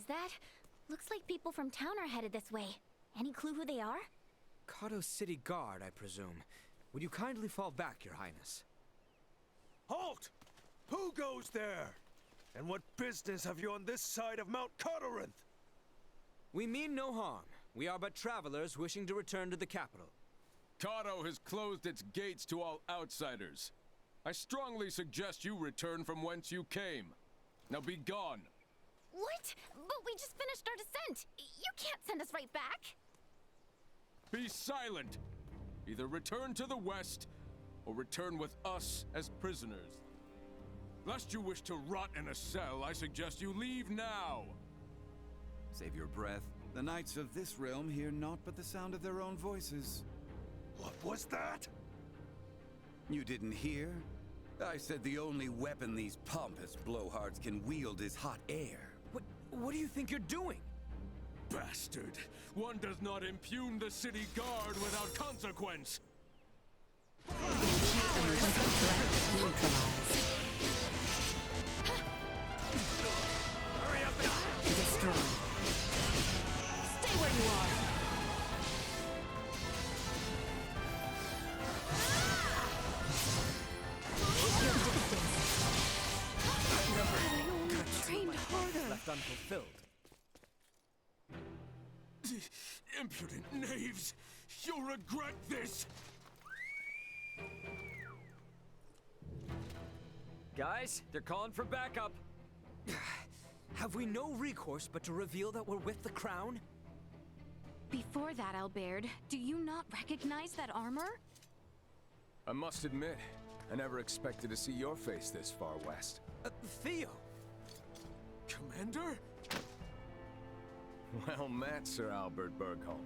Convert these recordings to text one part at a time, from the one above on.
is that? Looks like people from town are headed this way. Any clue who they are? Cotto City Guard, I presume. Would you kindly fall back, Your Highness? Halt! Who goes there? And what business have you on this side of Mount Cottorinth? We mean no harm. We are but travelers wishing to return to the capital. Cotto has closed its gates to all outsiders. I strongly suggest you return from whence you came. Now be gone. What? But we just finished our descent. You can't send us right back. Be silent! Either return to the west, or return with us as prisoners. Lest you wish to rot in a cell, I suggest you leave now! Save your breath. The knights of this realm hear naught but the sound of their own voices. What was that? You didn't hear? I said the only weapon these pompous blowhards can wield is hot air. What do you think you're doing? Bastard! One does not impugn the city guard without consequence! Hurry up and Destroy. Stay where you are. Trained harder. Left unfulfilled. Impudent knaves! You'll regret this! Guys, they're calling for backup. Have we no recourse but to reveal that we're with the crown? Before that, Albert, do you not recognize that armor? I must admit, I never expected to see your face this far west. Theo! Commander? Well met, Sir Albert Bergholm.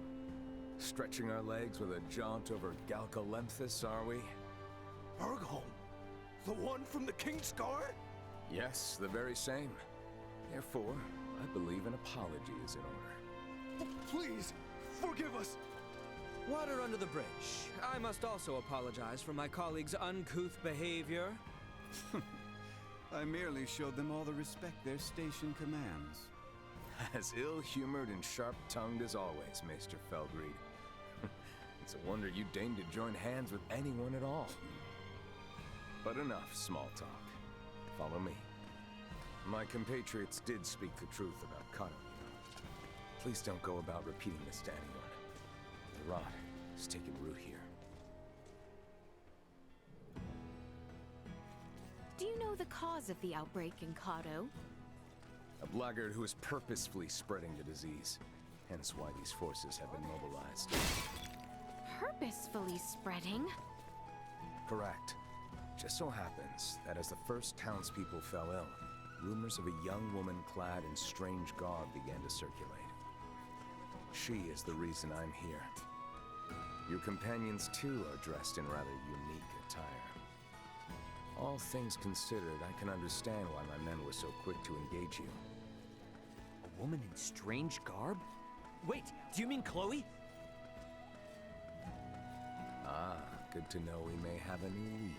Stretching our legs with a jaunt over Galcalemthus, are we? Bergholm? The one from the King's Guard? Yes, the very same. Therefore, I believe an apology is in order. Please, forgive us! Water under the bridge. I must also apologize for my colleagues' uncouth behavior. I merely showed them all the respect their station commands. As ill-humored and sharp-tongued as always, Maester Feldreed. It's a wonder you deigned to join hands with anyone at all. But enough small talk. Follow me. My compatriots did speak the truth about Cotto. Please don't go about repeating this to anyone. The rot is taking root here. Do you know the cause of the outbreak in Cotto? A blackguard who is purposefully spreading the disease. Hence why these forces have been mobilized. Purposefully spreading? Correct. Just so happens that as the first townspeople fell ill, rumors of a young woman clad in strange garb began to circulate. She is the reason I'm here. Your companions too are dressed in rather unique attire. All things considered, I can understand why my men were so quick to engage you. A woman in strange garb? Wait, do you mean Chloe? Ah, good to know we may have a new lead.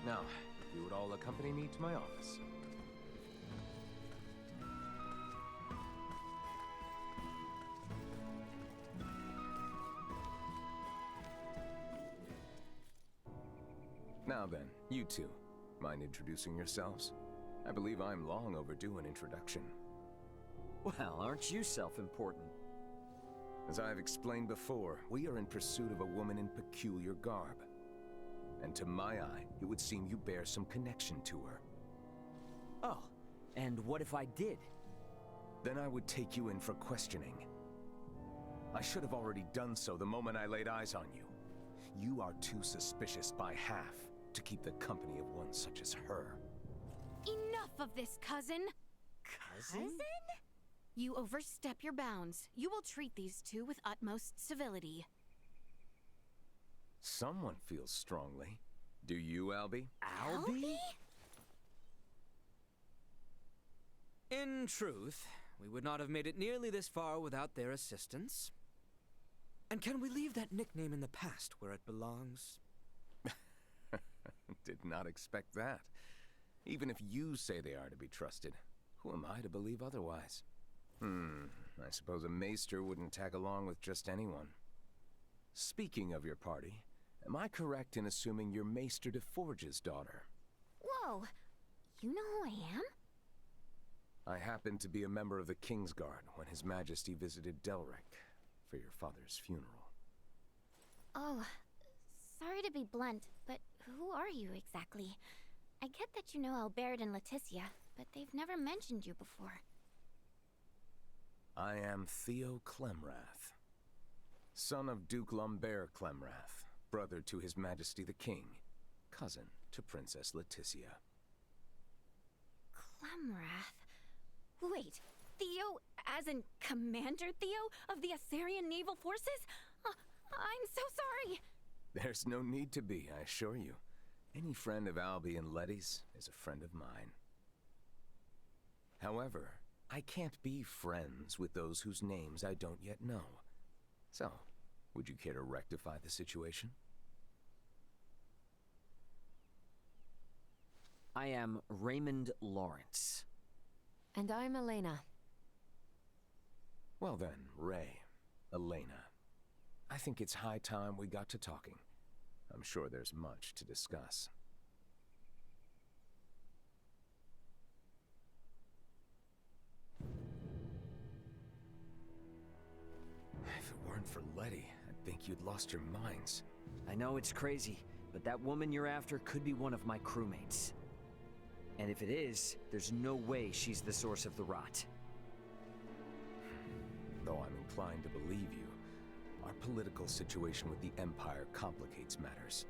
Now, if you would all accompany me to my office. Now then, you two, mind introducing yourselves? I believe I'm long overdue an introduction. Well, aren't you self-important? As I've explained before, we are in pursuit of a woman in peculiar garb. And to my eye, it would seem you bear some connection to her. Oh, And what if I did? Then I would take you in for questioning. I should have already done so the moment I laid eyes on you. You are too suspicious by half to keep the company of one such as her. Enough of this, cousin! Cousin? You overstep your bounds. You will treat these two with utmost civility. Someone feels strongly. Do you, Albie? Albie? In truth, we would not have made it nearly this far without their assistance. And can we leave that nickname in the past where it belongs? Did not expect that. Even if you say they are to be trusted, who am I to believe otherwise? I suppose a maester wouldn't tag along with just anyone. Speaking of your party, am I correct in assuming you're Maester de Forge's daughter? Whoa! You know who I am? I happened to be a member of the Kingsguard when His Majesty visited Delric for your father's funeral. Oh, sorry to be blunt, but who are you exactly? I get that you know Albert and Leticia, but they've never mentioned you before. I am Theo Clemrath, son of Duke Lambert Clemrath, brother to His Majesty the King, cousin to Princess Leticia. Clemrath? Wait, Theo, as in Commander Theo of the Assyrian Naval Forces? I'm so sorry! There's no need to be, I assure you. Any friend of Albie and Letty's is a friend of mine. However, I can't be friends with those whose names I don't yet know. So, would you care to rectify the situation? I am Raymond Lawrence. And I'm Elena. Well then, Ray, Elena. I think it's high time we got to talking. I'm sure there's much to discuss. If it weren't for Letty, I'd think you'd lost your minds. I know it's crazy, but that woman you're after could be one of my crewmates. And if it is, there's no way she's the source of the rot. Though I'm inclined to believe you, our political situation with the Empire complicates matters.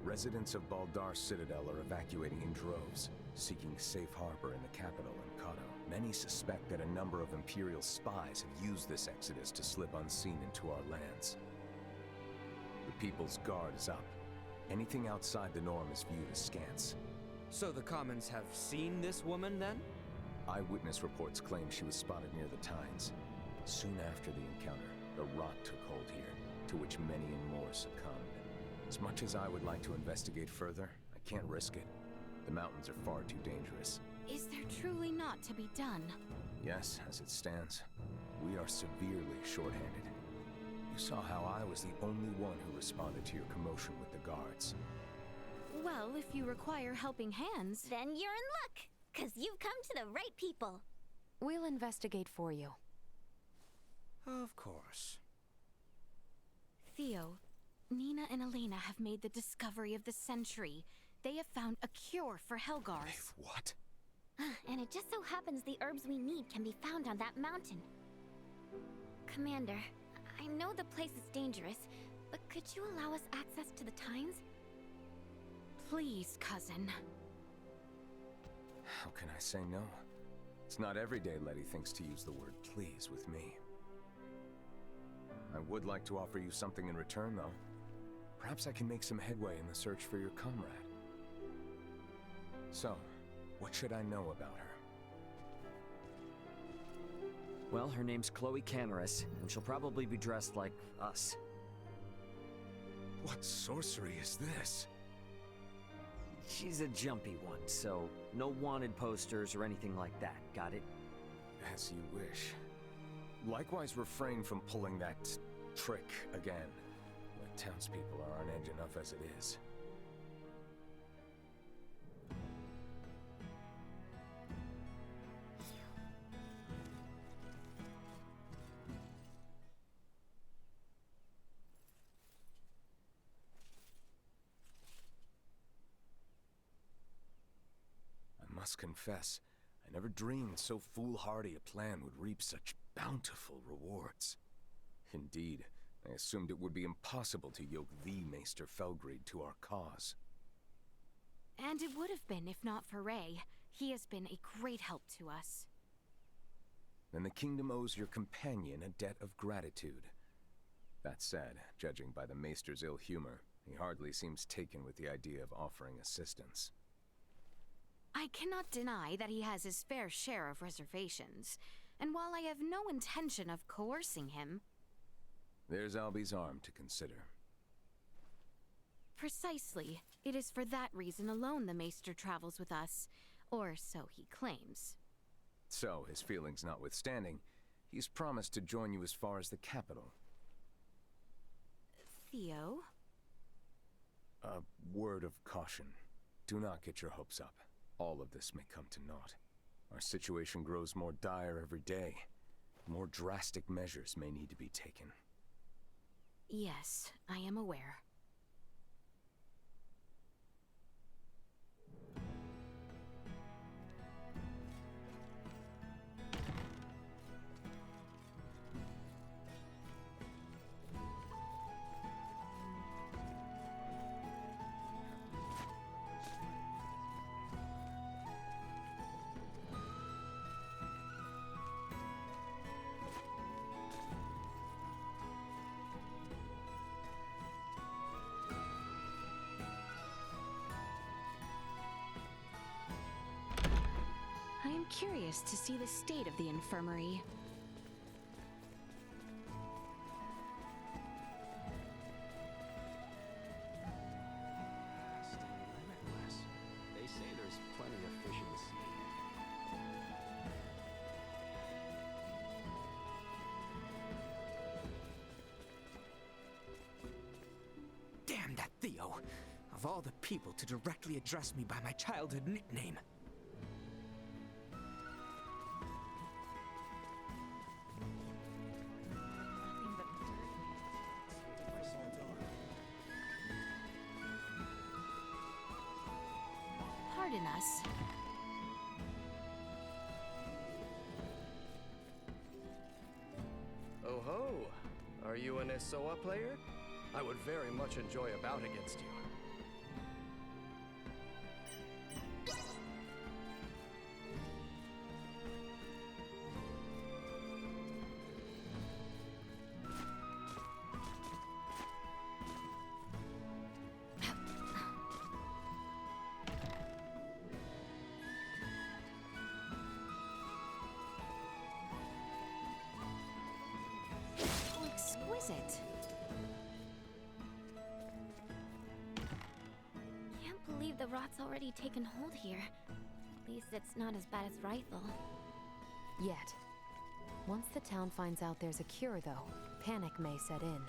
Residents of Baldar's Citadel are evacuating in droves, seeking safe harbor in the capital in Cotto. Many suspect that a number of Imperial spies have used this exodus to slip unseen into our lands. The People's Guard is up. Anything outside the norm is viewed askance. So the Commons have seen this woman, then? Eyewitness reports claim she was spotted near the Tines. Soon after the encounter, the rot took hold here, to which many and more succumbed. As much as I would like to investigate further, I can't risk it. The mountains are far too dangerous. Is there truly not to be done? Yes, as it stands, we are severely short-handed. You saw how I was the only one who responded to your commotion with the guards. Well, if you require helping hands... Then you're in luck, 'cause you've come to the right people. We'll investigate for you. Of course. Theo, Nina and Elena have made the discovery of the century. They have found a cure for Helgars. What? And it just so happens the herbs we need can be found on that mountain. Commander, I know the place is dangerous, but could you allow us access to the Tines? Please, cousin. How can I say no? It's not every day Letty thinks to use the word please with me. I would like to offer you something in return, though. Perhaps I can make some headway in the search for your comrade. So, what should I know about her? Well, her name's Chloe Camaris, and she'll probably be dressed like us. What sorcery is this? She's a jumpy one, so no wanted posters or anything like that, got it? As you wish. Likewise, refrain from pulling that trick again. The townspeople are on edge enough as it is. I must confess, I never dreamed so foolhardy a plan would reap such bountiful rewards. Indeed, I assumed it would be impossible to yoke the Maester Felgreid to our cause. And it would have been if not for Ray. He has been a great help to us. Then the kingdom owes your companion a debt of gratitude. That said, judging by the Maester's ill humor, he hardly seems taken with the idea of offering assistance. I cannot deny that he has his fair share of reservations, and while I have no intention of coercing him... There's Albie's arm to consider. Precisely. It is for that reason alone the Maester travels with us, or so he claims. So, his feelings notwithstanding, he's promised to join you as far as the capital. Theo? A word of caution. Do not get your hopes up. All of this may come to naught. Our situation grows more dire every day. More drastic measures may need to be taken. Yes, I am aware. I am curious to see the state of the infirmary. Limitless. They say there's plenty of fish in the sea. Damn that Theo! Of all the people to directly address me by my childhood nickname. Pardon us. Oh ho! Are you an Esoa player? I would very much enjoy a bout against you. How exquisite. Can't believe the rot's already taken hold here. At least it's not as bad as Rythel. Yet. Once the town finds out there's a cure, though, panic may set in.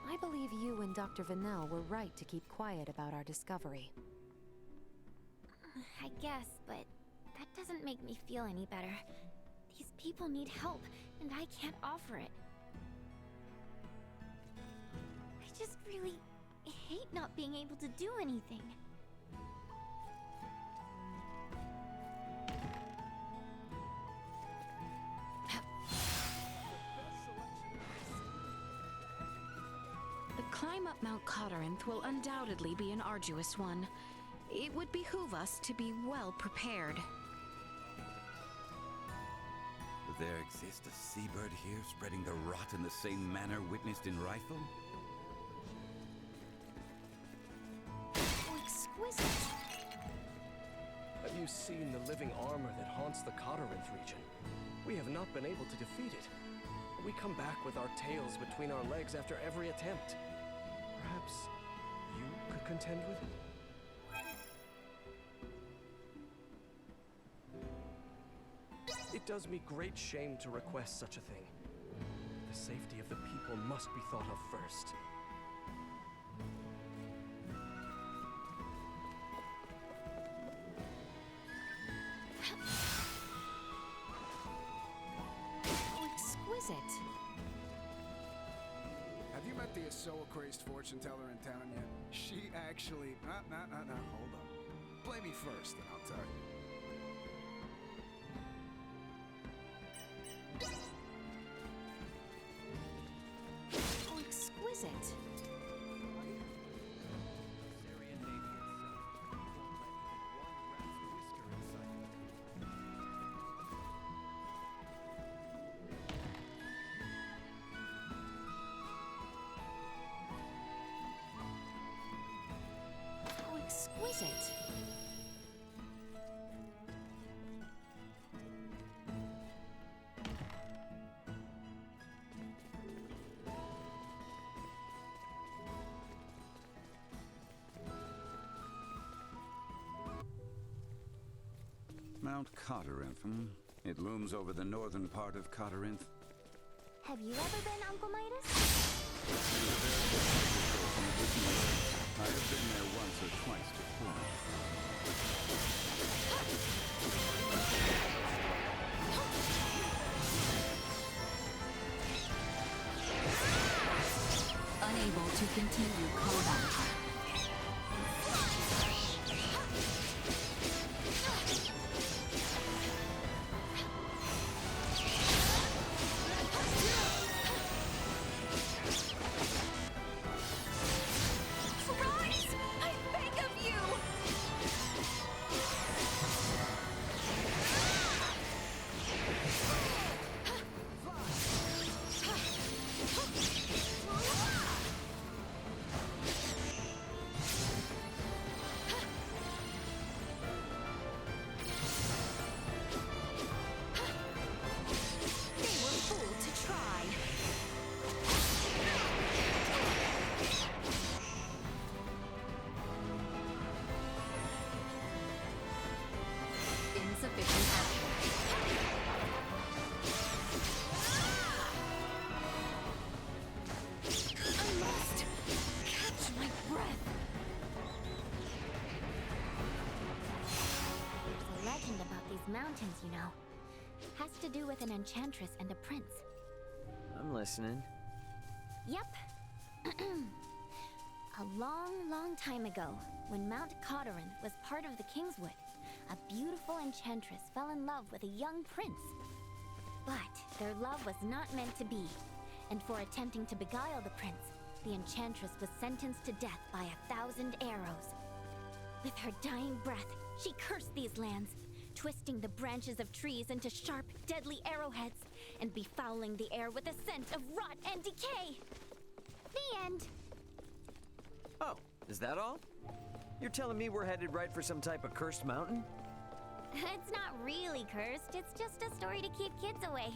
I believe you and Dr. Vanel were right to keep quiet about our discovery. I guess, but that doesn't make me feel any better. These people need help, and I can't offer it. I just really hate not being able to do anything. The climb up Mount Cottorinth will undoubtedly be an arduous one. It would behoove us to be well prepared. Would there exist a seabird here spreading the rot in the same manner witnessed in Rythel? How exquisite! Have you seen the living armor that haunts the Cottorinth region? We have not been able to defeat it. We come back with our tails between our legs after every attempt. Perhaps you could contend with it? It does me great shame to request such a thing. The safety of the people must be thought of first. How exquisite! Have you met the Asoa-crazed fortune teller in town yet? She actually... Hold on. Play me first, and I'll tell you. Mount Cottorinth, hmm? It looms over the northern part of Cottorinth. Have you ever been, Uncle Midas? I have been there once or twice before. Unable to continue combat. Mountains, you know. Has to do with an enchantress and a prince. I'm listening. Yep. A long, long time ago, when Mount Cottorinth was part of the Kingswood, a beautiful enchantress fell in love with a young prince. But their love was not meant to be, and for attempting to beguile the prince, the enchantress was sentenced to death by 1,000 arrows. With her dying breath, she cursed these lands, twisting the branches of trees into sharp, deadly arrowheads, and befouling the air with a scent of rot and decay. The end. Oh, is that all? You're telling me we're headed right for some type of cursed mountain? It's not really cursed, it's just a story to keep kids away.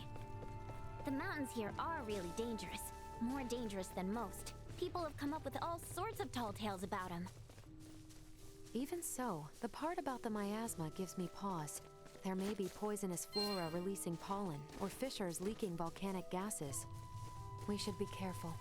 The mountains here are really dangerous, more dangerous than most. People have come up with all sorts of tall tales about them. Even so, the part about the miasma gives me pause. There may be poisonous flora releasing pollen, or fissures leaking volcanic gases. We should be careful.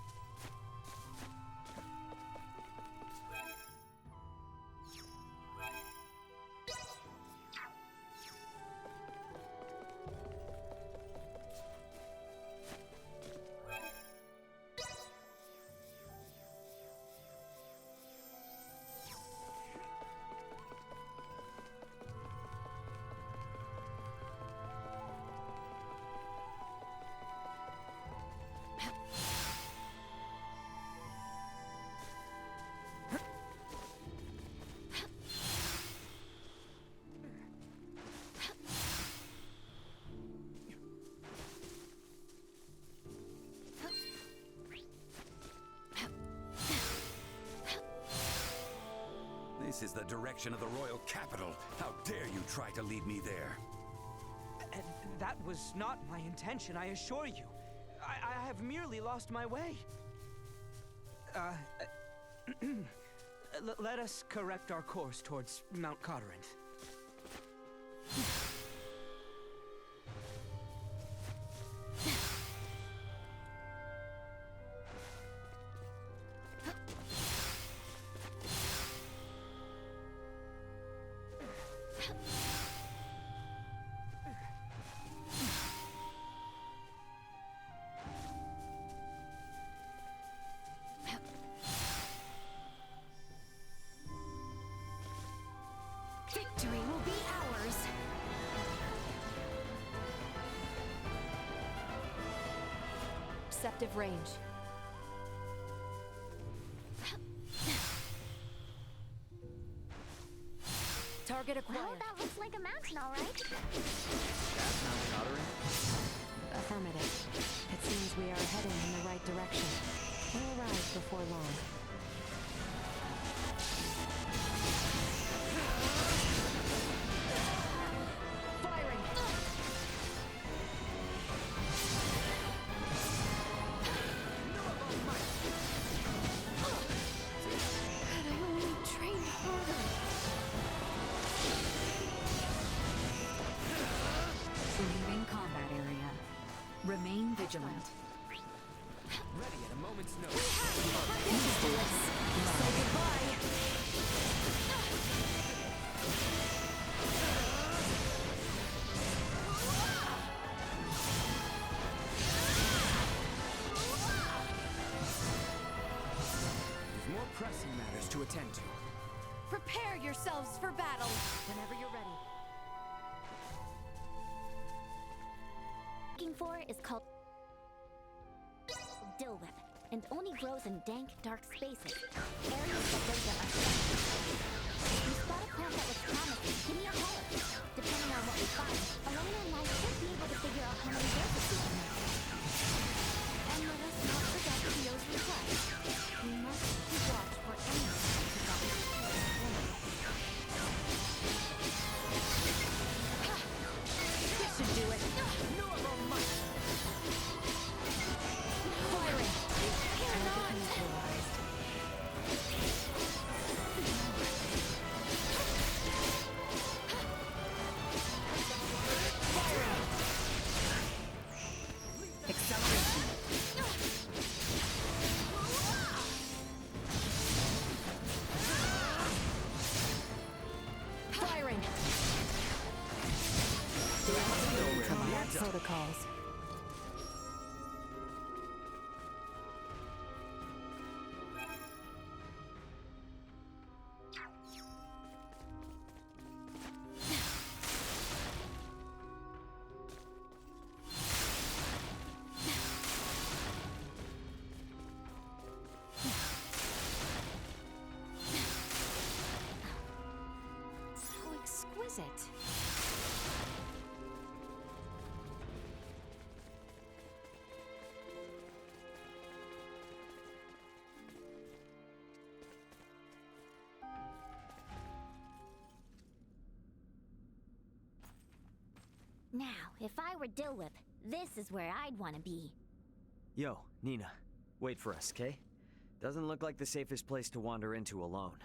This is the direction of the royal capital. How dare you try to lead me there? That was not my intention, I assure you. I have merely lost my way. Let us correct our course towards Mount Cottorinth. Victory will be ours! Perceptive range. Target acquired. Well, that looks like a mountain, all right. That's Mount Cottorinth? Affirmative. It seems we are heading in the right direction. We'll arrive before long. vigilant. Ready at a moment's We notice. have say goodbye. There's more pressing matters to attend to. Prepare yourselves for battle. Whenever you're ready. Looking for is called dill whip, and only grows in dank, dark spaces. Areas that those that are you spot a plant that looks promising, give me a holler. Depending on what we find, Elena and I should be able to figure out how many doses we can make. And let us not forget Theo's request. We must keep watch for anyone who got This should do it. No more might! Firing. Target neutralized. Firing. Acceleration. Firing. Combat protocols. So exquisite. Now, if I were Dill Whip, this is where I'd want to be. Yo, Nina. Wait for us, okay? Doesn't look like the safest place to wander into alone.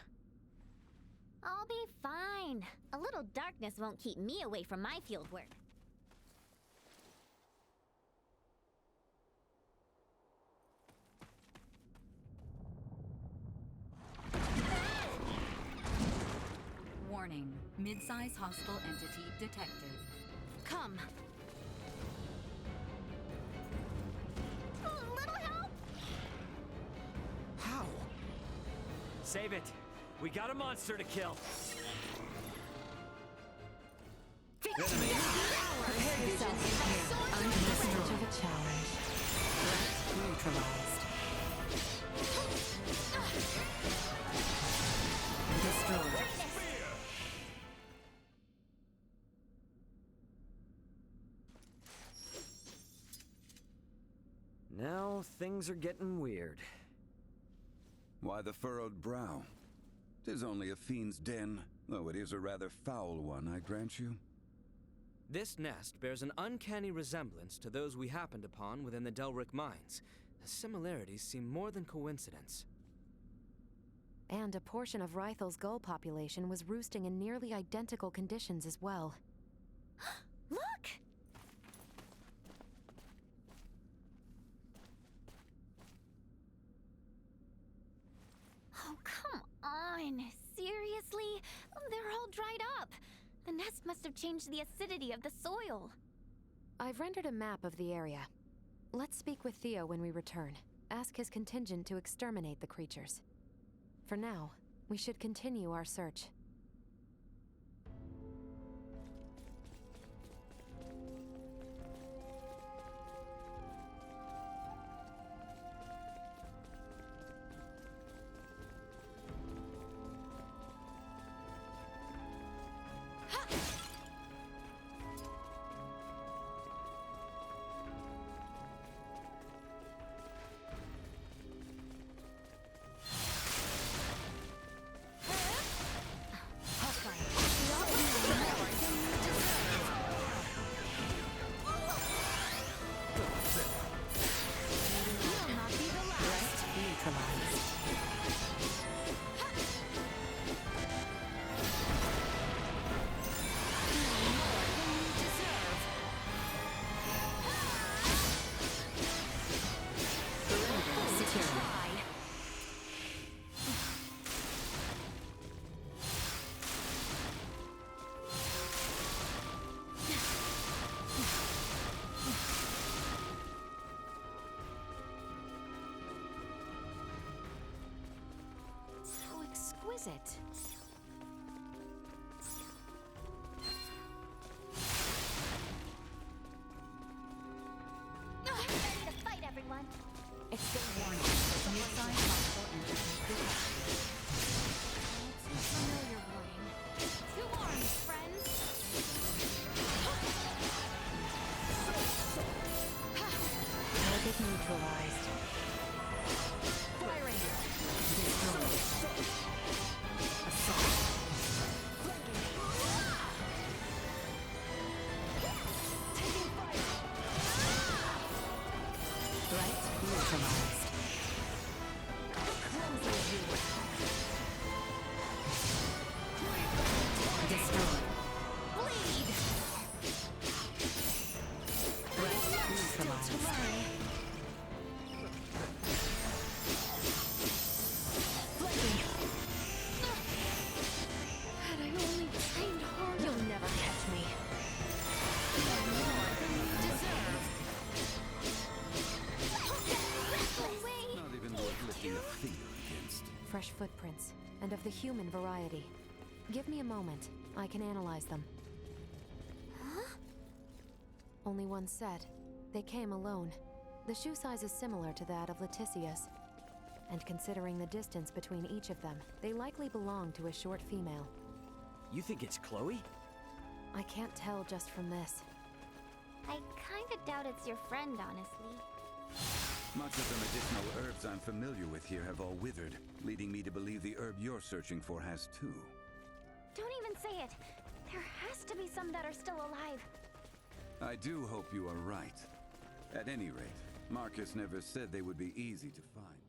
I'll be fine. A little darkness won't keep me away from my field work. Warning. Mid-size hostile entity detected. Come. A little help? How? Save it. We got a monster to kill. Prepare yourself. Under the siege of a challenge. Threat neutralized. Destroyed. Now things are getting weird. Why the furrowed brow? 'Tis only a fiend's den, though it is a rather foul one, I grant you. This nest bears an uncanny resemblance to those we happened upon within the Delric mines. The similarities seem more than coincidence. And a portion of Rythel's gull population was roosting in nearly identical conditions as well. Look! Oh, come on. Seriously? They're all dried up. The nest must have changed the acidity of the soil. I've rendered a map of the area. Let's speak with Theo when we return. Ask his contingent to exterminate the creatures. For now, we should continue our search. is it? Ready to fight, everyone. It's been Warning. Mid-size hostile entity detected. Familiar warning. To arms, friends! target neutralized. Firing. Destroyed. Assault. Taking fire. Threat neutralized. Destroyed. Bleed! Threat neutralized. Had I only trained harder. You'll never catch me. More than you deserve. Not even worth lifting a finger against. Fresh footprints, and of the human variety. Give me a moment. I can analyze them. Huh? Only one set. They came alone. The shoe size is similar to that of Leticia's. And considering the distance between each of them, they likely belong to a short female. You think it's Chloe? I can't tell just from this. I kinda doubt it's your friend, honestly. Much of the medicinal herbs I'm familiar with here have all withered, leading me to believe the herb you're searching for has too. Don't even say it. There has to be some that are still alive. I do hope you are right. At any rate, Marcus never said they would be easy to find.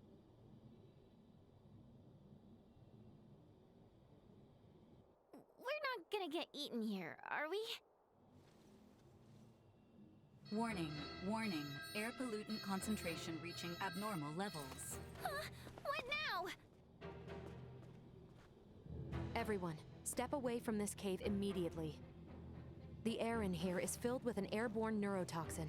We're not gonna get eaten here, are we? Warning. Warning. Air pollutant concentration reaching abnormal levels. Huh? What now? Everyone, step away from this cave immediately. The air in here is filled with an airborne neurotoxin.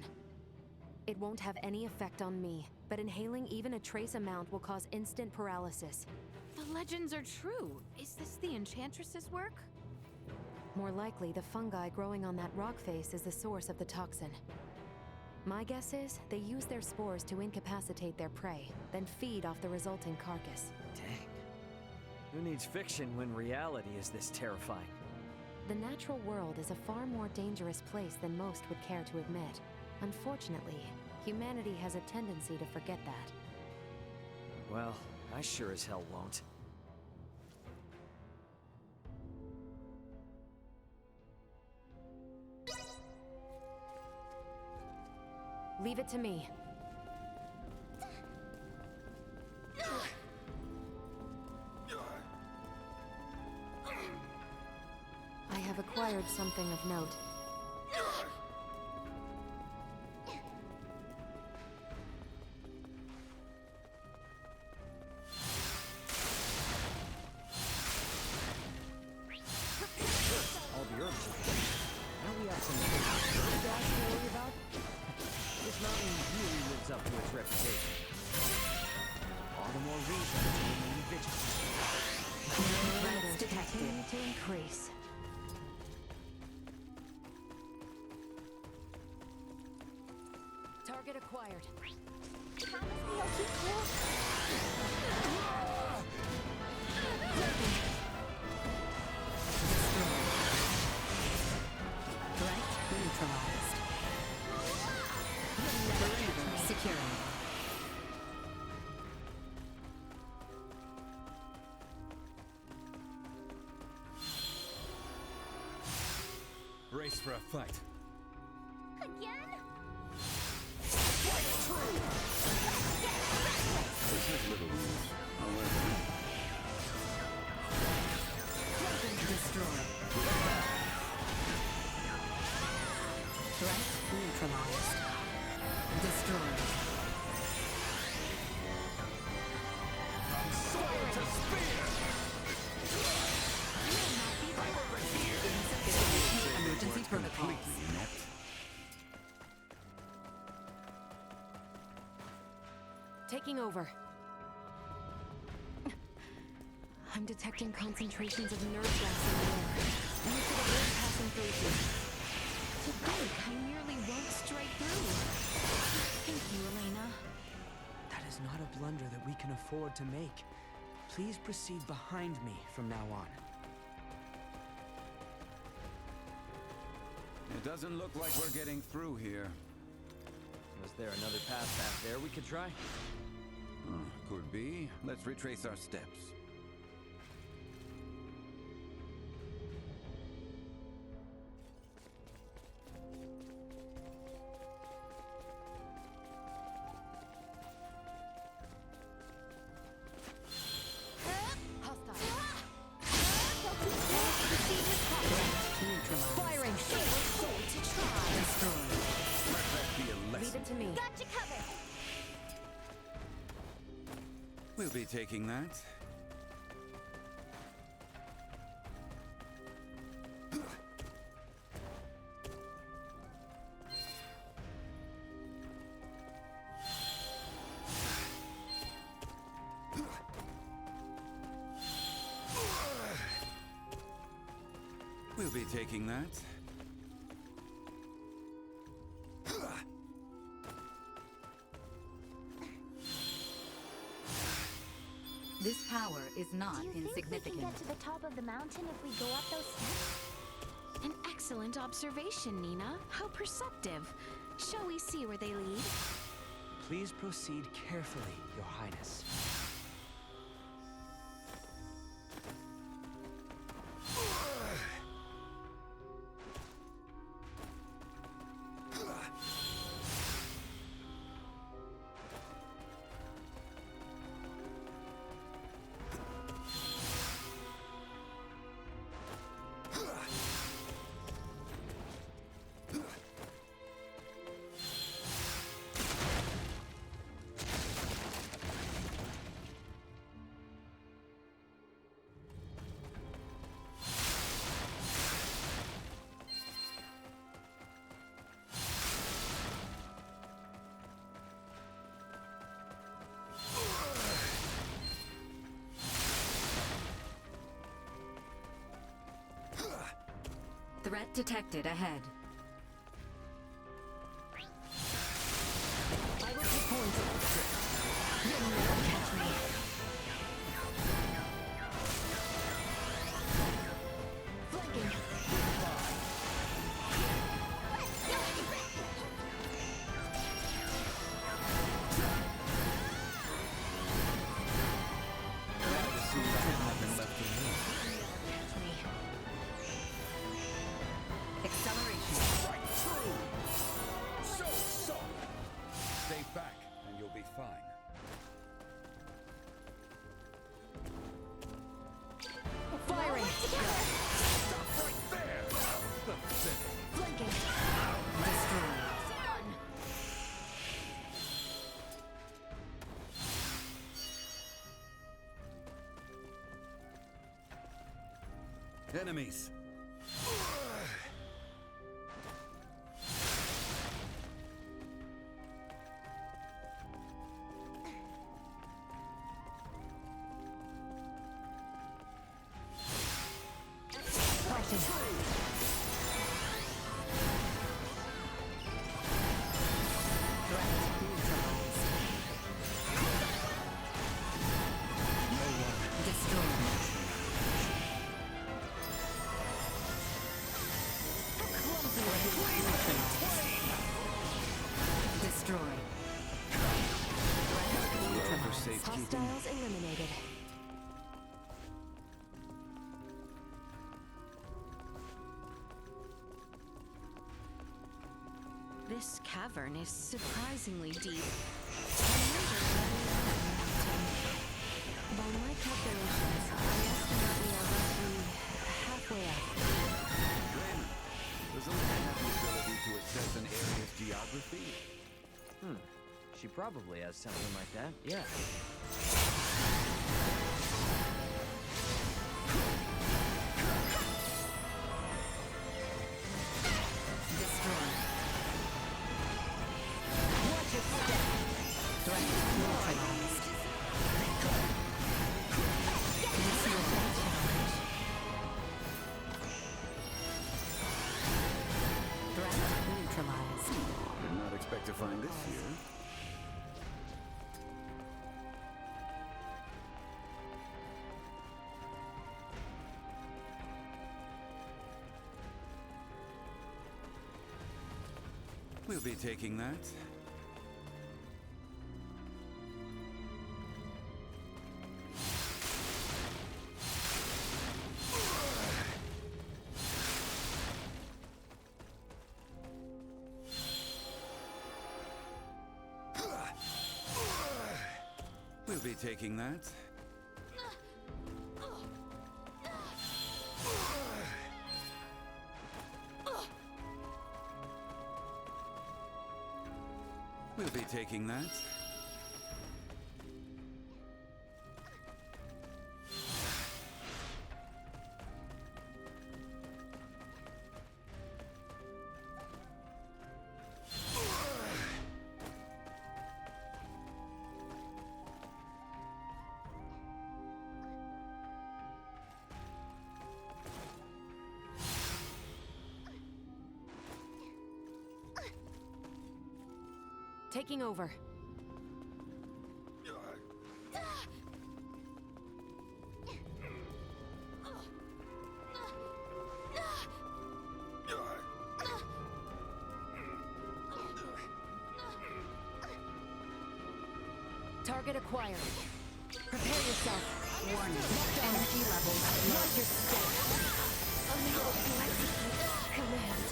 It won't have any effect on me, but inhaling even a trace amount will cause instant paralysis. The legends are true. Is this the Enchantress's work? More likely, the fungi growing on that rock face is the source of the toxin. My guess is they use their spores to incapacitate their prey, then feed off the resulting carcass. Dang. Who needs fiction when reality is this terrifying? The natural world is a far more dangerous place than most would care to admit. Unfortunately, humanity has a tendency to forget that. Well, I sure as hell won't. Leave it to me. I have acquired something of note. All the herbs are good. Now we have some good guys to worry about. This mountain really lives up to its reputation. All the more reason to remain vigilant. Threats continue to increase. Target acquired. Promise me you'll keep cool? Threat neutralized. Perimeter secured. Brace for a fight. Again? This has little use. However, Destroyed. Threat neutralized. Destroyed. Sword to spear! Emergency protocols. Taking over. I'm detecting concentrations of nerve gas in the air. And it's a wave passing through here. To think, I nearly won't strike through. Thank you, Elena. That is not a blunder that we can afford to make. Please proceed behind me from now on. It doesn't look like we're getting through here. Was there another path back there we could try? Could be. Let's retrace our steps. Firing! To try! Let that be a lesson. Leave it to me. Got you covered. We'll be taking that. We'll be taking that. This power is not Do you think we insignificant. can get to the top of the mountain if we go up those steps? An excellent observation, Nina. How perceptive. Shall we see where they lead? Please proceed carefully, Your Highness. Threat detected ahead. I will take points. You'll never catch me. Flanking. Acceleration. Right through! So soft! Stay back, and you'll be fine. Firing. Stop right there! Flanking. Destroyed. Enemies! Destroyed. For safekeeping. Hostiles eliminated. This cavern is surprisingly deep. By my calculations, I estimate we are roughly halfway up. Glenn, does Elena have the ability to assess an area's geography? She probably has something like that, yeah. Destroyed. Watch your step. Threat neutralized. This find this here. We'll be taking that. We'll be taking that. We'll be taking that. Taking over. Target acquired. Prepare yourself. Warning. Energy levels low. Not your step. Unable to execute command.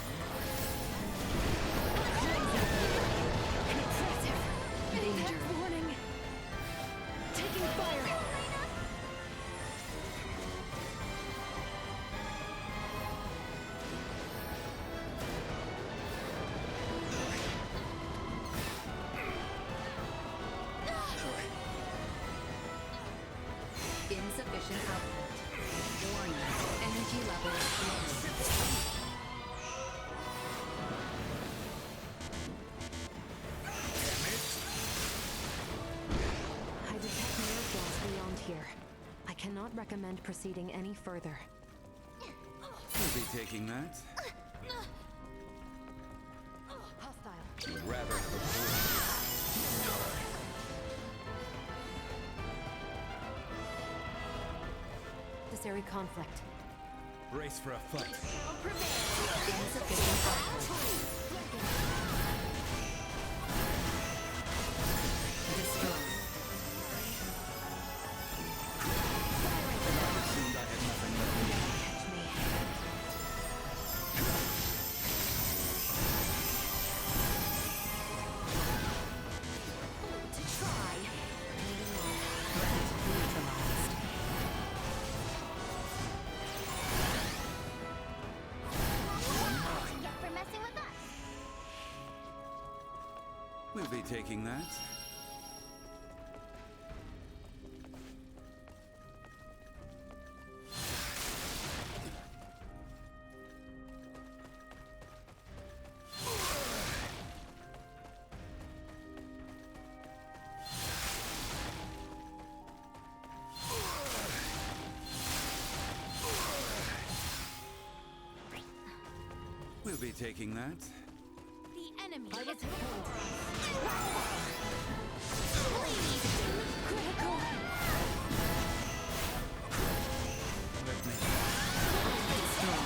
Danger. Warning. Taking fire. Insufficient output. Warning. Energy levels low. I detect nerve gas beyond here. I cannot recommend proceeding any further. We'll be taking that. Hostile. You'd rather have a bullet. Necessary conflict. Brace for a fight. Insufficient output. Destroy. Assumed I had nothing left in me. Catch me. To try. Threat neutralized. Get for messing with us. We'll be taking that. We'll be taking that. The enemy I was is told. critical. Destroy.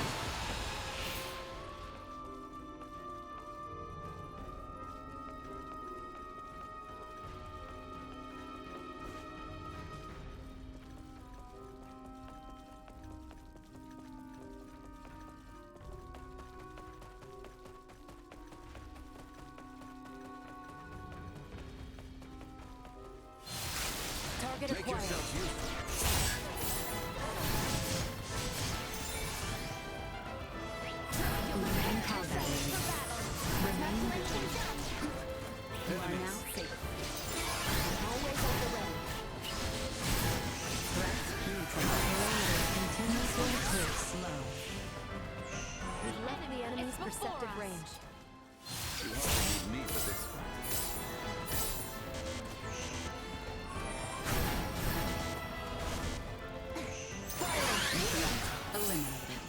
Target Make acquired. yourselves useful. Remain combat. Remain vigilant. You are now safe. Always on the ready. Threat neutralized. Continue to increase. Slow. We've left the enemy's before perceptive us. range. You hardly need me for this fight. Eliminated.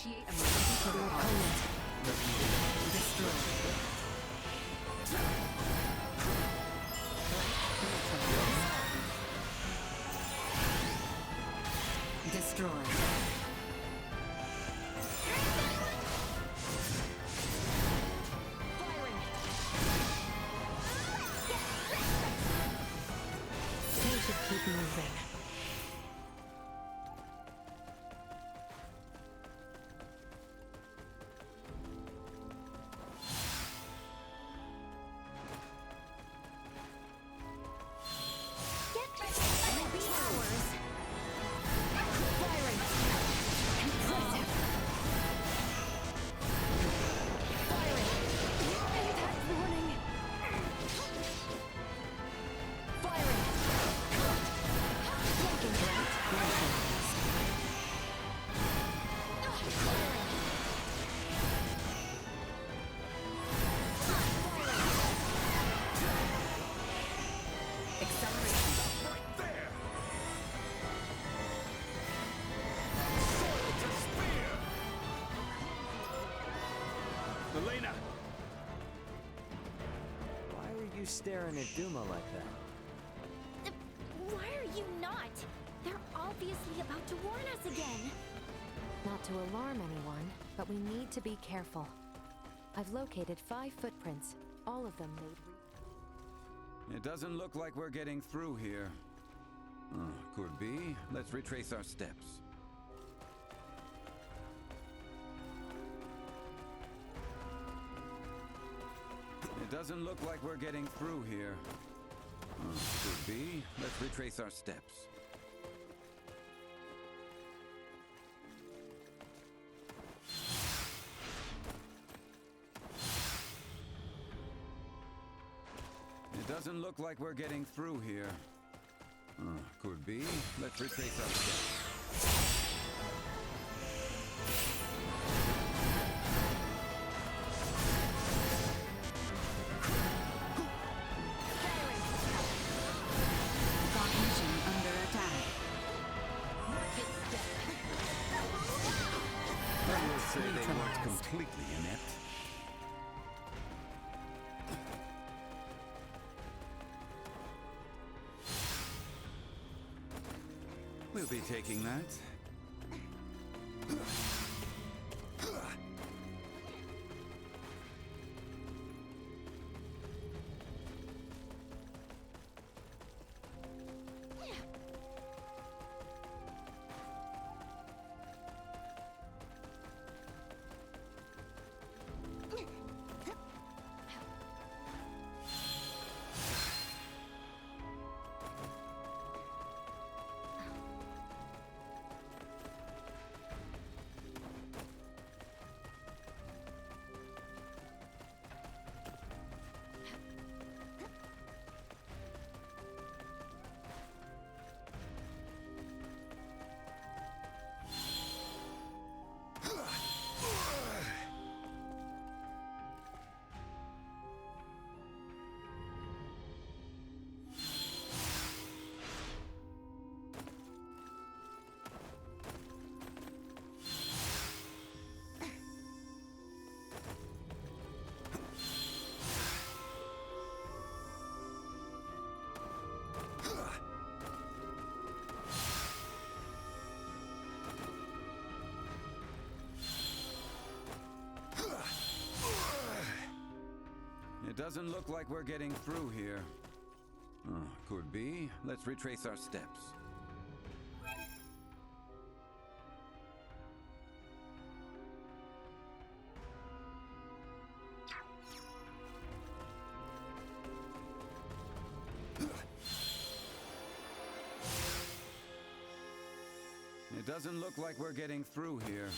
Initiate emergency protocol. Destroy. Destroy. They should keep moving. Elena! Why are you staring at Duma like that? Why are you not? They're obviously about to warn us again. Not to alarm anyone, but we need to be careful. I've located 5 footprints, all of them made It doesn't look like we're getting through here. Could be. Let's retrace our steps. It doesn't look like we're getting through here. Could be. Let's retrace our steps. It doesn't look like we're getting through here. Could be. Let's retrace our steps. Cognition under attack. I will say they weren't completely inept. We'll be taking that. It doesn't look like we're getting through here. Could be. Let's retrace our steps. It doesn't look like we're getting through here.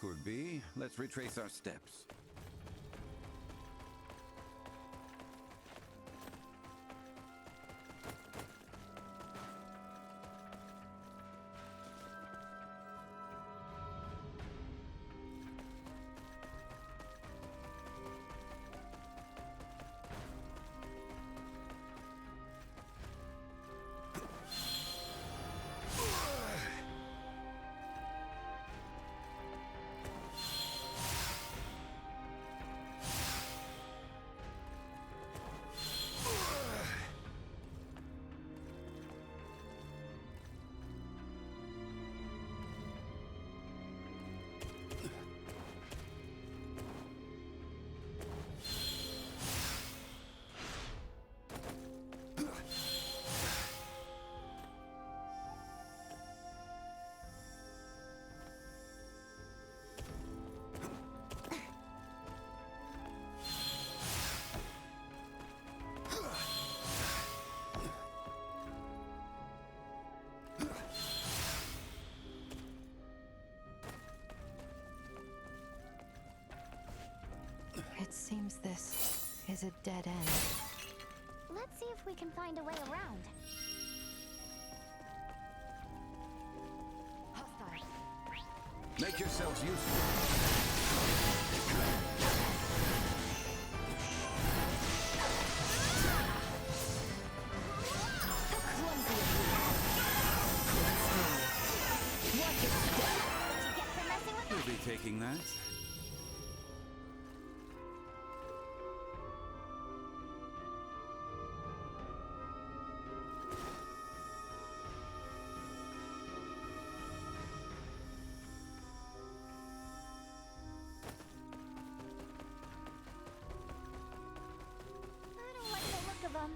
Could be. Let's retrace our steps. Seems this is a dead end. Let's see if we can find a way around. Hostile. Make yourselves useful. We'll be taking that. I don't like the look of them.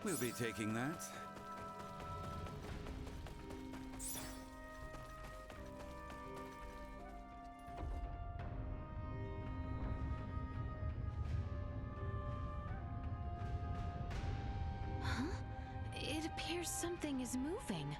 We'll be taking that. Huh? It appears something is moving.